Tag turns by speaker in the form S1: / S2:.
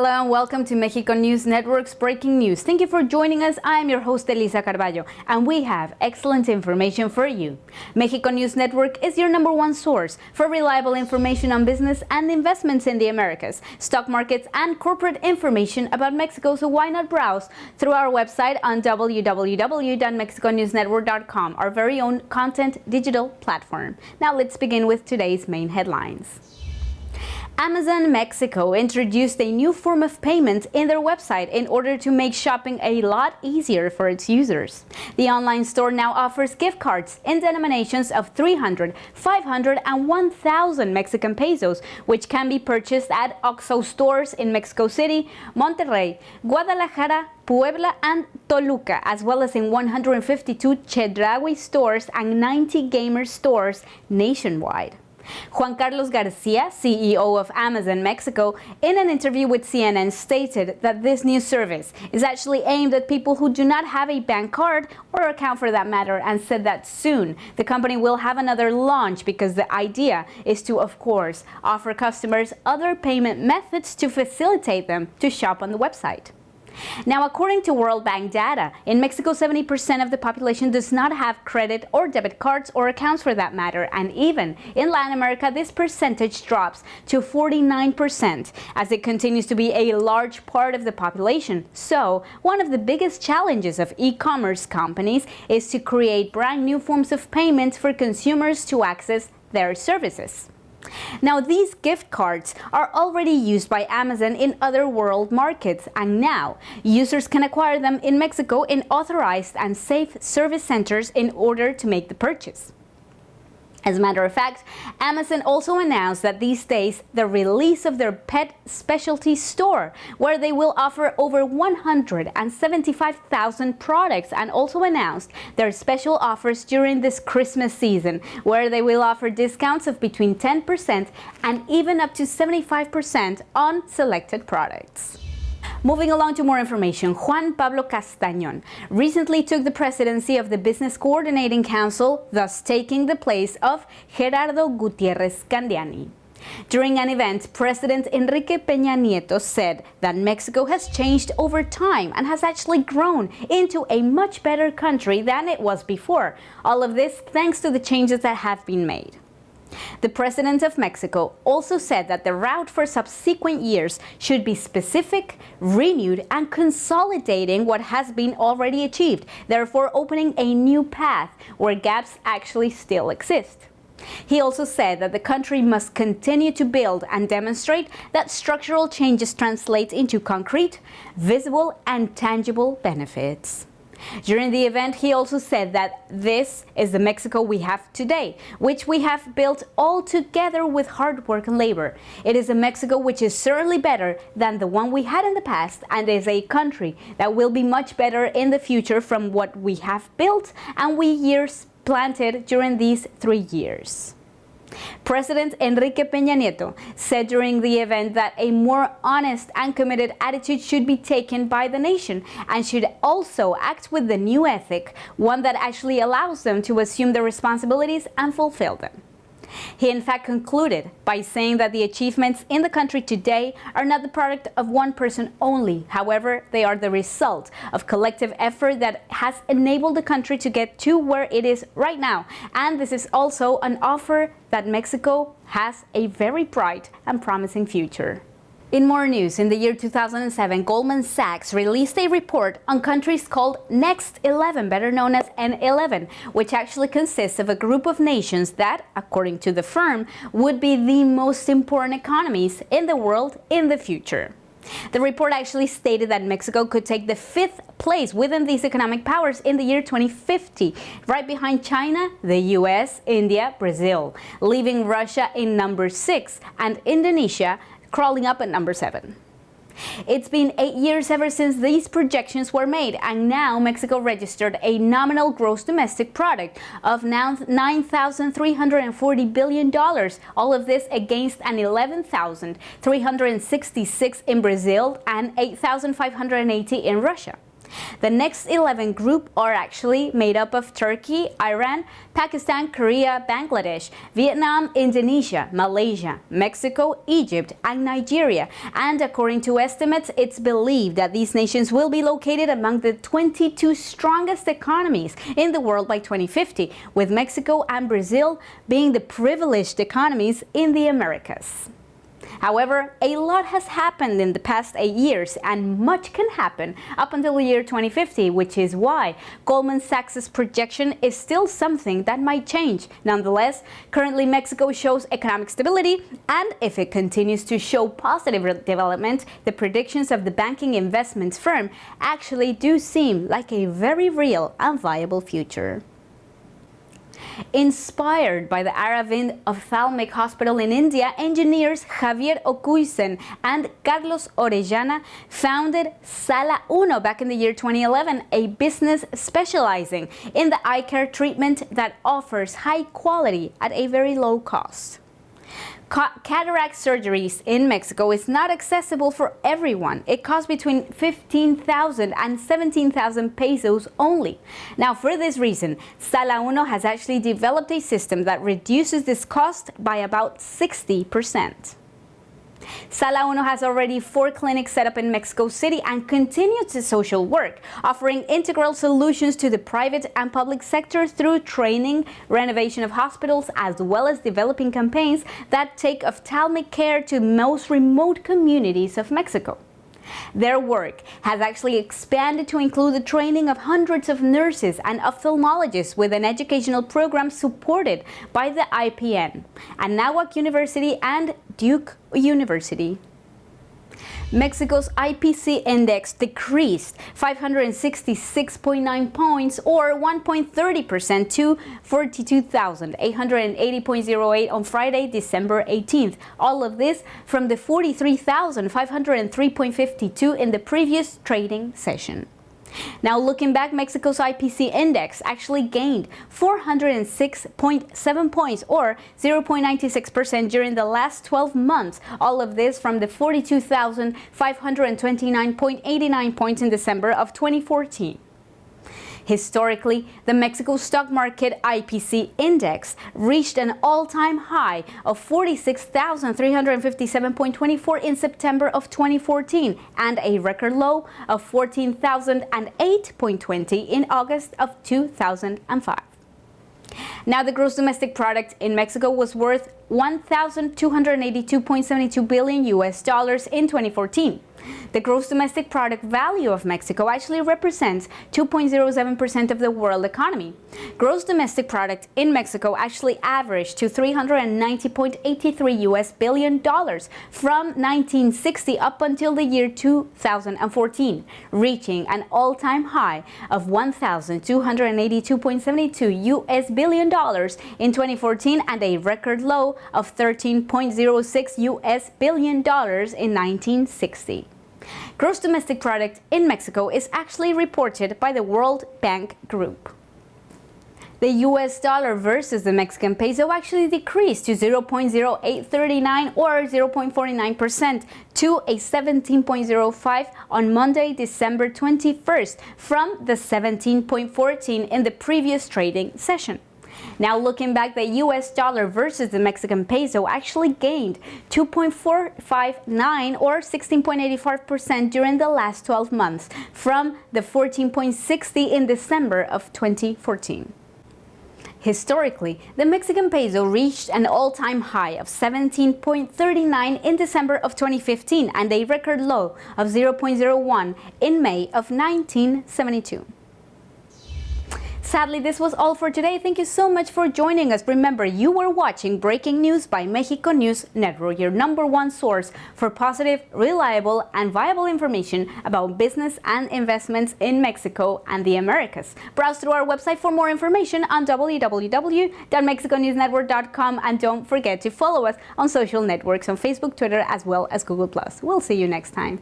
S1: Hello and welcome to Mexico News Network's Breaking News. Thank you for joining us. I am your host, Elisa Carballo, and we have excellent information for you. Mexico News Network is your #1 source for reliable information on business and investments in the Americas, stock markets, and corporate information about Mexico, so why not browse through our website on www.mexiconewsnetwork.com, our very own content digital platform. Now let's begin with today's main headlines. Amazon Mexico introduced a new form of payment in their website in order to make shopping a lot easier for its users. The online store now offers gift cards in denominations of 300, 500, and 1,000 Mexican pesos, which can be purchased at OXXO stores in Mexico City, Monterrey, Guadalajara, Puebla, and Toluca, as well as in 152 Chedraui stores and 90 Gamer stores nationwide. Juan Carlos Garcia, CEO of Amazon Mexico, in an interview with CNN stated that this new service is actually aimed at people who do not have a bank card or account for that matter, and said that soon the company will have another launch because the idea is to, of course, offer customers other payment methods to facilitate them to shop on the website. Now, according to World Bank data, in Mexico, 70% of the population does not have credit or debit cards or accounts for that matter, and even in Latin America, this percentage drops to 49% as it continues to be a large part of the population. So, one of the biggest challenges of e-commerce companies is to create brand new forms of payment for consumers to access their services. Now, these gift cards are already used by Amazon in other world markets, and now users can acquire them in Mexico in authorized and safe service centers in order to make the purchase. As a matter of fact, Amazon also announced that these days the release of their pet specialty store, where they will offer over 175,000 products, and also announced their special offers during this Christmas season, where they will offer discounts of between 10% and even up to 75% on selected products. Moving along to more information, Juan Pablo Castañón recently took the presidency of the Business Coordinating Council, thus taking the place of Gerardo Gutiérrez Candiani. During an event, President Enrique Pena Nieto said that Mexico has changed over time and has actually grown into a much better country than it was before. All of this thanks to the changes that have been made. The President of Mexico also said that the route for subsequent years should be specific, renewed, and consolidating what has been already achieved, therefore opening a new path where gaps actually still exist. He also said that the country must continue to build and demonstrate that structural changes translate into concrete, visible, and tangible benefits. During the event, he also said that this is the Mexico we have today, which we have built all together with hard work and labor. It is a Mexico which is certainly better than the one we had in the past, and is a country that will be much better in the future from what we have built and we years planted during these 3 years. President Enrique Peña Nieto said during the event that a more honest and committed attitude should be taken by the nation and should also act with the new ethic, one that actually allows them to assume their responsibilities and fulfill them. He in fact concluded by saying that the achievements in the country today are not the product of one person only. However, they are the result of collective effort that has enabled the country to get to where it is right now. And this is also an offer that Mexico has a very bright and promising future. In more news, in the year 2007, Goldman Sachs released a report on countries called Next 11, better known as N11, which actually consists of a group of nations that, according to the firm, would be the most important economies in the world in the future. The report actually stated that Mexico could take the 5th place within these economic powers in the year 2050, right behind China, the US, India, Brazil, leaving Russia in number 6 and Indonesia crawling up at number 7. It's been 8 years ever since these projections were made, and now Mexico registered a nominal gross domestic product of now $9,340 billion, all of this against an 11,366 in Brazil and 8,580 in Russia. The next 11 group are actually made up of Turkey, Iran, Pakistan, Korea, Bangladesh, Vietnam, Indonesia, Malaysia, Mexico, Egypt, and Nigeria. And according to estimates, it's believed that these nations will be located among the 22 strongest economies in the world by 2050, with Mexico and Brazil being the privileged economies in the Americas. However, a lot has happened in the past 8 years, and much can happen up until the year 2050, which is why Goldman Sachs' projection is still something that might change. Nonetheless, currently Mexico shows economic stability, and if it continues to show positive development, the predictions of the banking investments firm actually do seem like a very real and viable future. Inspired by the Aravind Ophthalmic Hospital in India, engineers Javier Ocuisen and Carlos Orellana founded Salla Una back in the year 2011, a business specializing in the eye care treatment that offers high quality at a very low cost. Cataract surgeries in Mexico is not accessible for everyone. It costs between 15,000 and 17,000 pesos only. Now, for this reason, Salla Una has actually developed a system that reduces this cost by about 60%. Salla Una has already 4 clinics set up in Mexico City and continues its social work, offering integral solutions to the private and public sector through training, renovation of hospitals, as well as developing campaigns that take ophthalmic care to most remote communities of Mexico. Their work has actually expanded to include the training of hundreds of nurses and ophthalmologists with an educational program supported by the IPN, Anáhuac University and Duke University. Mexico's IPC index decreased 566.9 points or 1.30% to 42,880.08 on Friday, December 18th. All of this from the 43,503.52 in the previous trading session. Now, looking back, Mexico's IPC index actually gained 406.7 points or 0.96% during the last 12 months. All of this from the 42,529.89 points in December of 2014. Historically, the Mexico stock market IPC index reached an all-time high of 46,357.24 in September of 2014 and a record low of 14,008.20 in August of 2005. Now, the gross domestic product in Mexico was worth $1,282.72 billion in 2014. The gross domestic product value of Mexico actually represents 2.07% of the world economy. Gross domestic product in Mexico actually averaged to $390.83 billion from 1960 up until the year 2014, reaching an all-time high of $1,282.72 billion in 2014 and a record low of $13.06 billion in 1960. Gross domestic product in Mexico is actually reported by the World Bank Group. The US dollar versus the Mexican peso actually decreased to 0.0839 or 0.49% to a 17.05 on Monday, December 21st from the 17.14 in the previous trading session. Now, looking back, the US dollar versus the Mexican peso actually gained 2.459 or 16.85% during the last 12 months from the 14.60 in December of 2014. Historically, the Mexican peso reached an all-time high of 17.39 in December of 2015 and a record low of 0.01 in May of 1972. Sadly, this was all for today. Thank you so much for joining us. Remember, you were watching Breaking News by Mexico News Network, your #1 source for positive, reliable, and viable information about business and investments in Mexico and the Americas. Browse through our website for more information on www.mexiconewsnetwork.com, and don't forget to follow us on social networks on Facebook, Twitter, as well as Google+. We'll see you next time.